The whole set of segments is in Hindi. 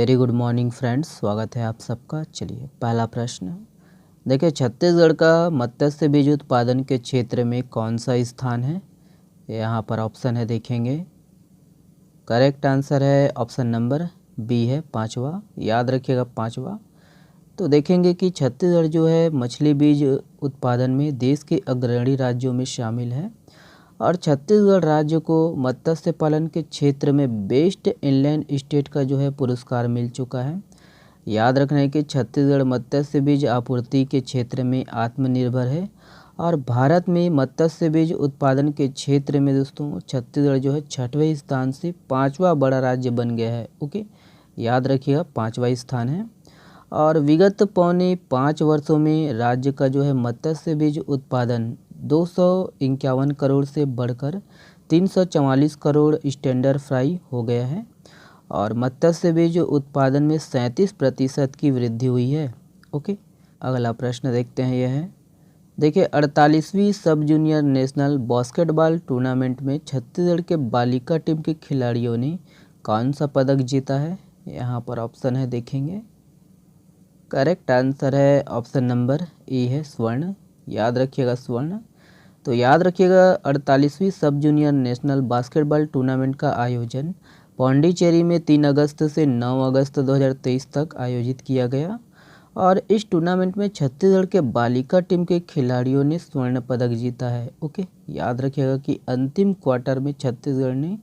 वेरी गुड मॉर्निंग फ्रेंड्स, स्वागत है आप सबका। चलिए पहला प्रश्न देखिए, छत्तीसगढ़ का मत्स्य बीज उत्पादन के क्षेत्र में कौन सा स्थान है। यहाँ पर ऑप्शन है, देखेंगे। करेक्ट आंसर है ऑप्शन नंबर बी है, पांचवा। याद रखिएगा पांचवा। तो देखेंगे कि छत्तीसगढ़ जो है मछली बीज उत्पादन में देश के अग्रणी राज्यों में शामिल है और छत्तीसगढ़ राज्य को मत्स्य पालन के क्षेत्र में बेस्ट इनलैंड स्टेट का जो है पुरस्कार मिल चुका है। याद रखना है कि छत्तीसगढ़ मत्स्य बीज आपूर्ति के क्षेत्र में आत्मनिर्भर है और भारत में मत्स्य बीज उत्पादन के क्षेत्र में दोस्तों छत्तीसगढ़ जो है 6वें स्थान से 5वां बड़ा राज्य बन गया है। ओके, याद रखिएगा 5वां स्थान है। और विगत पौने 5 वर्षों में राज्य का जो है मत्स्य बीज उत्पादन 251 करोड़ से बढ़कर 344 करोड़ स्टैंडर्ड फ्राई हो गया है और मत्स्य बीज उत्पादन में 37% की वृद्धि हुई है। ओके, अगला प्रश्न देखते हैं। यह है, देखिए 48वीं सब जूनियर नेशनल बास्केटबॉल टूर्नामेंट में छत्तीसगढ़ के बालिका टीम के खिलाड़ियों ने कौन सा पदक जीता है। यहाँ पर ऑप्शन है, देखेंगे। करेक्ट आंसर है ऑप्शन नंबर ए है, स्वर्ण। याद रखिएगा स्वर्ण। तो याद रखिएगा 48वीं सब जूनियर नेशनल बास्केटबॉल टूर्नामेंट का आयोजन पौंडीचेरी में 3 अगस्त से 9 अगस्त 2023 तक आयोजित किया गया और इस टूर्नामेंट में छत्तीसगढ़ के बालिका टीम के खिलाड़ियों ने स्वर्ण पदक जीता है। ओके, याद रखिएगा कि अंतिम क्वार्टर में छत्तीसगढ़ ने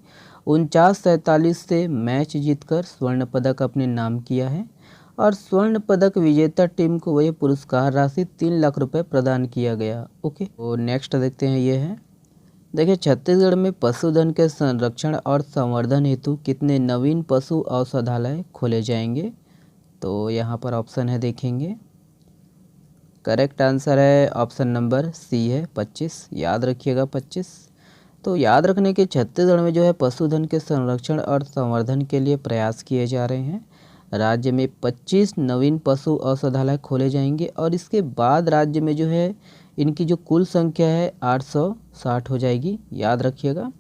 49-47 से मैच जीतकर स्वर्ण पदक अपने नाम किया है और स्वर्ण पदक विजेता टीम को वही पुरस्कार राशि 3 लाख रुपए प्रदान किया गया। ओके, तो नेक्स्ट देखते हैं। ये है, देखिए छत्तीसगढ़ में पशुधन के संरक्षण और संवर्धन हेतु कितने नवीन पशु औषधालय खोले जाएंगे। तो यहाँ पर ऑप्शन है, देखेंगे। करेक्ट आंसर है ऑप्शन नंबर सी है, 25। याद रखिएगा 25। तो याद रखने के छत्तीसगढ़ में जो है पशुधन के संरक्षण और संवर्धन के लिए प्रयास किए जा रहे हैं। राज्य में 25 नवीन पशु औषधालय खोले जाएंगे और इसके बाद राज्य में जो है इनकी जो कुल संख्या है 860 हो जाएगी। याद रखिएगा।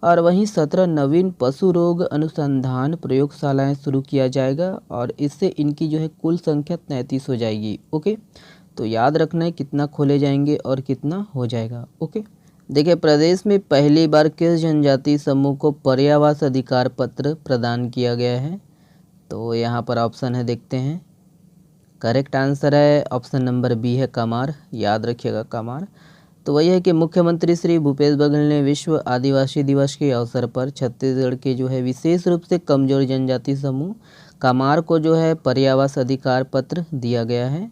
और वहीं 17 नवीन पशु रोग अनुसंधान प्रयोगशालाएं शुरू किया जाएगा और इससे इनकी जो है कुल संख्या 33 हो जाएगी। ओके, तो याद रखना है कितना खोले जाएंगे और कितना हो जाएगा। ओके, देखिए प्रदेश में पहली बार किस जनजाति समूह को पर्यावास अधिकार पत्र प्रदान किया गया है। तो यहाँ पर ऑप्शन है, देखते हैं। करेक्ट आंसर है ऑप्शन नंबर बी है, कमार। याद रखिएगा कमार। तो वही है कि मुख्यमंत्री श्री भूपेश बघेल ने विश्व आदिवासी दिवस के अवसर पर छत्तीसगढ़ के जो है विशेष रूप से कमजोर जनजाति समूह कमार को जो है पर्यावास अधिकार पत्र दिया गया है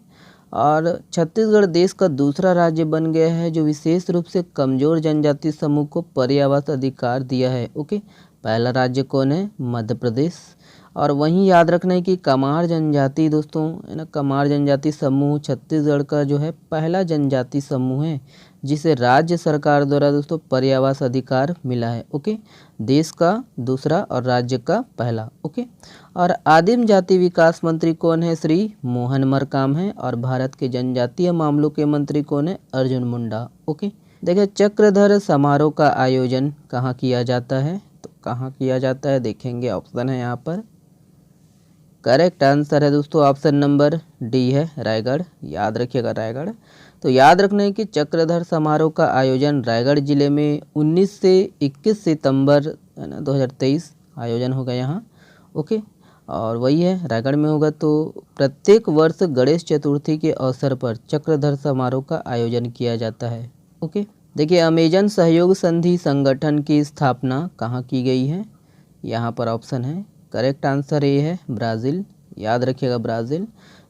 और छत्तीसगढ़ देश का दूसरा राज्य बन गया है जो विशेष रूप से कमजोर जनजाति समूह को पर्यावास अधिकार दिया है। ओके, पहला राज्य कौन है, मध्य प्रदेश। और वहीं याद रखना है कि कमार जनजाति दोस्तों है ना, कमार जनजाति समूह छत्तीसगढ़ का जो है पहला जनजाति समूह है जिसे राज्य सरकार द्वारा दोस्तों पर्यावास अधिकार मिला है। ओके, देश का दूसरा और राज्य का पहला। ओके, और आदिम जाति विकास मंत्री कौन है, श्री मोहन मरकाम है और भारत के जनजातीय मामलों के मंत्री कौन है, अर्जुन मुंडा। ओके, देखिए चक्रधर समारोह का आयोजन कहाँ किया जाता है। तो कहाँ किया जाता है, देखेंगे। ऑप्शन है यहाँ पर। करेक्ट आंसर है दोस्तों ऑप्शन नंबर डी है, रायगढ़। याद रखिएगा रायगढ़। तो याद रखना है कि चक्रधर समारोह का आयोजन रायगढ़ जिले में 19 से 21 सितंबर 2023 आयोजन होगा यहाँ। ओके, और वही है रायगढ़ में होगा। तो प्रत्येक वर्ष गणेश चतुर्थी के अवसर पर चक्रधर समारोह का आयोजन किया जाता है। ओके, देखिए अमेजन सहयोग संधि संगठन की स्थापना कहाँ की गई है। यहाँ पर ऑप्शन है। करेक्ट आंसर ये है, ब्राज़ील। याद रखिएगा ब्राज़ील।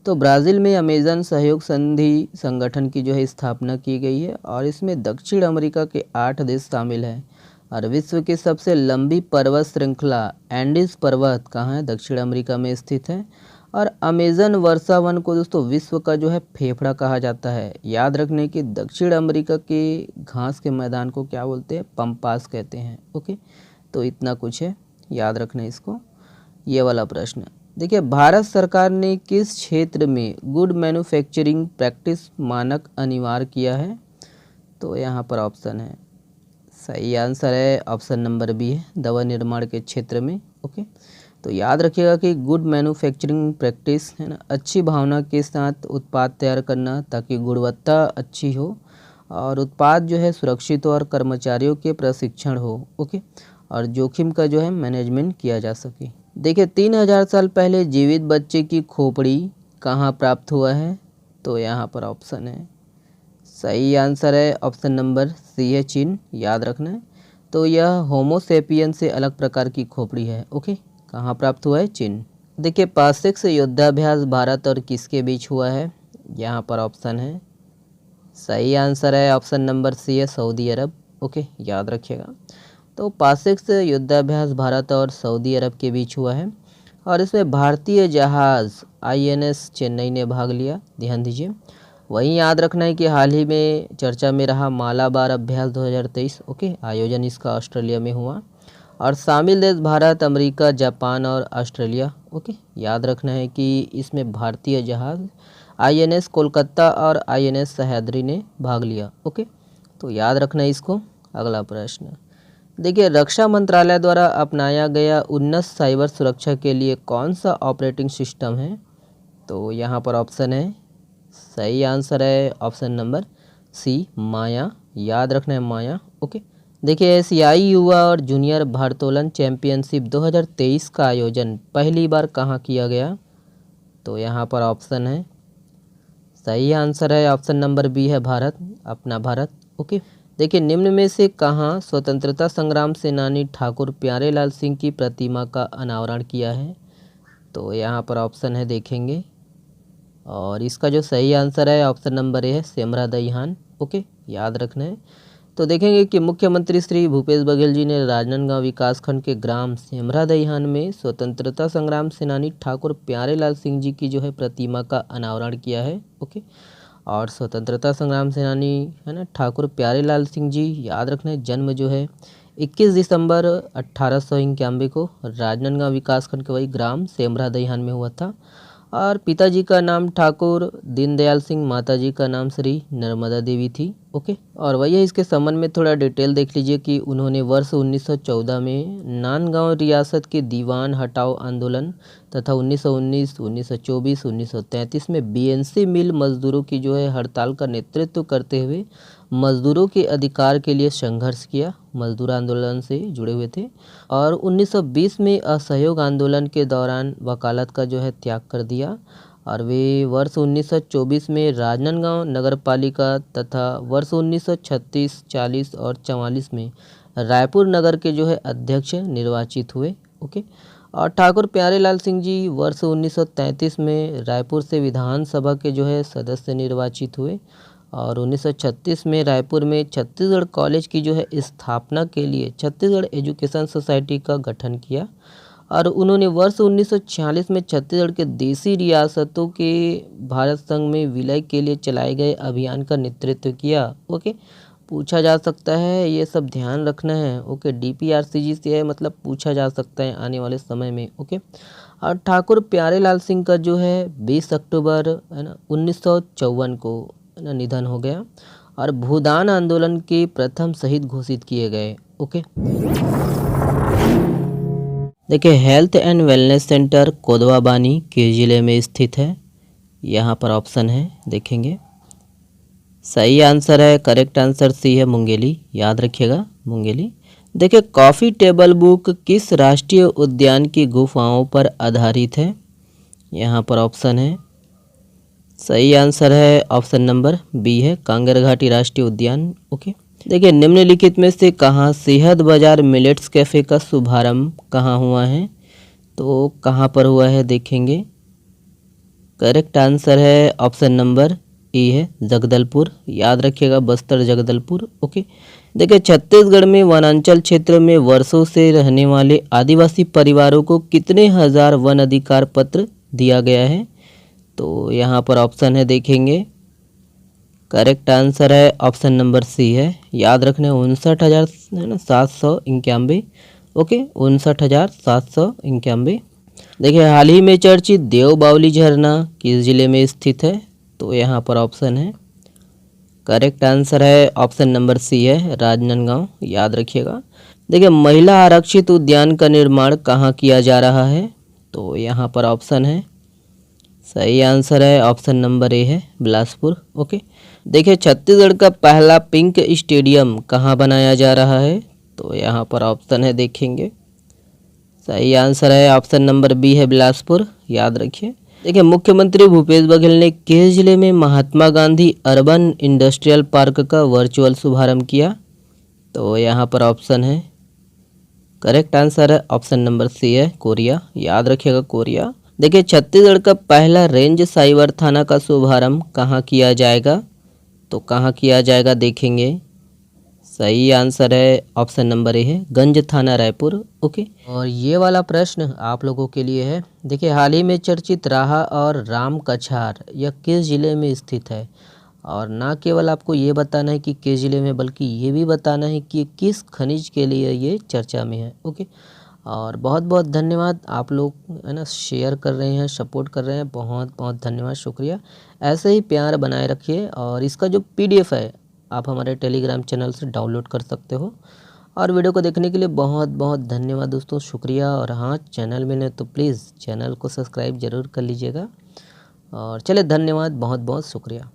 तो ब्राज़ील में अमेजन सहयोग संधि संगठन की जो है स्थापना की गई है और इसमें दक्षिण अमेरिका के 8 देश शामिल हैं और विश्व की सबसे लंबी पर्वत श्रृंखला एंडीज पर्वत कहाँ है, दक्षिण अमेरिका में स्थित है। और अमेजन वर्षावन को दोस्तों विश्व का जो है फेफड़ा कहा जाता है। याद रखने की दक्षिण अमेरिका के घास के मैदान को क्या बोलते हैं, पंपास कहते हैं। ओके, तो इतना कुछ है, याद रखना इसको। ये वाला प्रश्न देखिए, भारत सरकार ने किस क्षेत्र में गुड मैन्युफैक्चरिंग प्रैक्टिस मानक अनिवार्य किया है। तो यहाँ पर ऑप्शन है, सही आंसर है ऑप्शन नंबर बी है, दवा निर्माण के क्षेत्र में। ओके, तो याद रखिएगा कि गुड मैन्युफैक्चरिंग प्रैक्टिस है ना, अच्छी भावना के साथ उत्पाद तैयार करना ताकि गुणवत्ता अच्छी हो और उत्पाद जो है सुरक्षित हो और कर्मचारियों के प्रशिक्षण हो। ओके, और जोखिम का जो है मैनेजमेंट किया जा सके। देखिए 3000 साल पहले जीवित बच्चे की खोपड़ी कहाँ प्राप्त हुआ है? तो यहाँ पर ऑप्शन है, सही आंसर है ऑप्शन नंबर सी है, चीन। याद रखना है। तो यह होमोसेपियन से अलग प्रकार की खोपड़ी है। ओके, कहाँ प्राप्त हुआ है? चीन। देखिए पासिक्स युद्धाभ्यास भारत और किसके बीच हुआ है? यहाँ पर ऑप्शन है, सही आंसर है ऑप्शन नंबर सी है, सऊदी अरब। ओके, याद रखिएगा। तो पासिक्स युद्धाभ्यास भारत और सऊदी अरब के बीच हुआ है और इसमें भारतीय जहाज़ INS चेन्नई ने भाग लिया। ध्यान दीजिए। वहीं याद रखना है कि हाल ही में चर्चा में रहा मालाबार अभ्यास 2023। ओके, आयोजन इसका ऑस्ट्रेलिया में हुआ और शामिल देश भारत, अमेरिका, जापान और ऑस्ट्रेलिया। ओके, याद रखना है कि इसमें भारतीय जहाज़ INS कोलकाता और INS सह्याद्री ने भाग लिया। ओके, तो याद रखना है इसको। अगला प्रश्न देखिए, रक्षा मंत्रालय द्वारा अपनाया गया उन्नत साइबर सुरक्षा के लिए कौन सा ऑपरेटिंग सिस्टम है? तो यहाँ पर ऑप्शन है, सही आंसर है ऑप्शन नंबर सी, माया। याद रखना है, माया। ओके, देखिए एशियाई युवा और जूनियर भारोत्तोलन चैंपियनशिप 2023 का आयोजन पहली बार कहाँ किया गया? तो यहाँ पर ऑप्शन है, सही आंसर है ऑप्शन नंबर बी है, भारत, अपना भारत। ओके, देखिए निम्न में से कहाँ स्वतंत्रता संग्राम सेनानी ठाकुर प्यारेलाल सिंह की प्रतिमा का अनावरण किया है? तो यहाँ पर ऑप्शन है, देखेंगे, और इसका जो सही आंसर है ऑप्शन नंबर ए है, सेमरा दहिहान। ओके, याद रखना है। तो देखेंगे कि मुख्यमंत्री श्री भूपेश बघेल जी ने राजनांदगांव विकासखंड के ग्राम सेमरा दहिहान में स्वतंत्रता संग्राम सेनानी ठाकुर प्यारेलाल सिंह जी की जो है प्रतिमा का अनावरण किया है। ओके, और स्वतंत्रता संग्राम सेनानी है ना ठाकुर प्यारेलाल सिंह जी, याद रखना है, जन्म जो है 21 दिसंबर 1891 को राजनांदगांव विकासखंड के वही ग्राम सेमरा दहिहान में हुआ था और पिताजी का नाम ठाकुर दीनदयाल सिंह, माताजी का नाम श्री नर्मदा देवी थी। ओके, और वही है, इसके संबंध में थोड़ा डिटेल देख लीजिए कि उन्होंने वर्ष 1914 में नांदगांव रियासत के दीवान हटाओ आंदोलन तथा 1919, 1924, 1933 में BNC मिल मजदूरों की जो है हड़ताल का नेतृत्व करते हुए मजदूरों के अधिकार के लिए संघर्ष किया, मजदूर आंदोलन से जुड़े हुए थे और 1920 में असहयोग आंदोलन के दौरान वकालत का जो है त्याग कर दिया और वे वर्ष 1924 में राजनांदगांव नगर पालिका तथा वर्ष 1936, 40 और 44 में रायपुर नगर के जो है अध्यक्ष निर्वाचित हुए। ओके, और ठाकुर प्यारेलाल सिंह जी वर्ष 1933 में रायपुर से विधानसभा के जो है सदस्य निर्वाचित हुए और 1936 में रायपुर में छत्तीसगढ़ कॉलेज की जो है स्थापना के लिए छत्तीसगढ़ एजुकेशन सोसाइटी का गठन किया और उन्होंने वर्ष 1946 में छत्तीसगढ़ के देशी रियासतों के भारत संघ में विलय के लिए चलाए गए अभियान का नेतृत्व किया। ओके, पूछा जा सकता है, ये सब ध्यान रखना है। ओके, DPRCG से है, मतलब पूछा जा सकता है आने वाले समय में। ओके, और ठाकुर प्यारेलाल सिंह का जो है 20 अक्टूबर है ना 1954 को है ना निधन हो गया और भूदान आंदोलन के प्रथम शहीद घोषित किए गए। ओके, देखिए हेल्थ एंड वेलनेस सेंटर कोदवा बानी किस जिले में स्थित है? यहाँ पर ऑप्शन है, देखेंगे, सही आंसर है, करेक्ट आंसर सी है, मुंगेली। याद रखिएगा, मुंगेली। देखिए कॉफ़ी टेबल बुक किस राष्ट्रीय उद्यान की गुफाओं पर आधारित है? यहाँ पर ऑप्शन है, सही आंसर है ऑप्शन नंबर बी है, कांगेर घाटी राष्ट्रीय उद्यान। ओके, देखिए निम्नलिखित में से कहाँ सेहत बाजार मिलेट्स कैफ़े का शुभारंभ कहाँ हुआ है? तो कहाँ पर हुआ है, देखेंगे, करेक्ट आंसर है ऑप्शन नंबर ए है, जगदलपुर। याद रखिएगा, बस्तर जगदलपुर। ओके, देखिए छत्तीसगढ़ में वनांचल क्षेत्र में वर्षों से रहने वाले आदिवासी परिवारों को कितने हजार वन अधिकार पत्र दिया गया है? तो यहाँ पर ऑप्शन है, देखेंगे, करेक्ट आंसर है ऑप्शन नंबर सी है। याद रखने 59,791। ओके, 59,791। देखिए हाल ही में चर्चित देव बावली झरना किस जिले में स्थित है? तो यहाँ पर ऑप्शन है, करेक्ट आंसर है ऑप्शन नंबर सी है, राजनांदगांव। याद रखिएगा। देखिए महिला आरक्षित उद्यान का निर्माण कहाँ किया जा रहा है, तो यहाँ पर ऑप्शन है, सही आंसर है ऑप्शन नंबर ए है बिलासपुर। ओके, देखिए छत्तीसगढ़ का पहला पिंक स्टेडियम कहाँ बनाया जा रहा है, तो यहाँ पर ऑप्शन है देखेंगे, सही आंसर है ऑप्शन नंबर बी है बिलासपुर, याद रखिए। देखिए मुख्यमंत्री भूपेश बघेल ने किस जिले में Mahatma Gandhi urban industrial park का वर्चुअल शुभारंभ किया, तो यहाँ पर ऑप्शन है, करेक्ट आंसर है ऑप्शन नंबर सी है कोरिया, याद रखिएगा कोरिया। देखिए छत्तीसगढ़ का पहला रेंज साइबर थाना का शुभारंभ कहाँ किया जाएगा, तो कहाँ किया जाएगा देखेंगे, सही आंसर है ऑप्शन नंबर ए है गंज थाना रायपुर। ओके, और ये वाला प्रश्न आप लोगों के लिए है। देखिए हाल ही में चर्चित राहा और राम कछार यह किस जिले में स्थित है, और ना केवल आपको ये बताना है कि किस जिले में, बल्कि ये भी बताना है कि किस खनिज के लिए ये चर्चा में है। ओके, और बहुत बहुत धन्यवाद, आप लोग है ना शेयर कर रहे हैं, सपोर्ट कर रहे हैं, बहुत बहुत धन्यवाद, शुक्रिया। ऐसे ही प्यार बनाए रखिए, और इसका जो PDF है आप हमारे टेलीग्राम चैनल से डाउनलोड कर सकते हो। और वीडियो को देखने के लिए बहुत बहुत धन्यवाद दोस्तों, शुक्रिया। और हाँ, चैनल में ने तो प्लीज़ चैनल को सब्सक्राइब ज़रूर कर लीजिएगा। और चलिए धन्यवाद, बहुत बहुत शुक्रिया।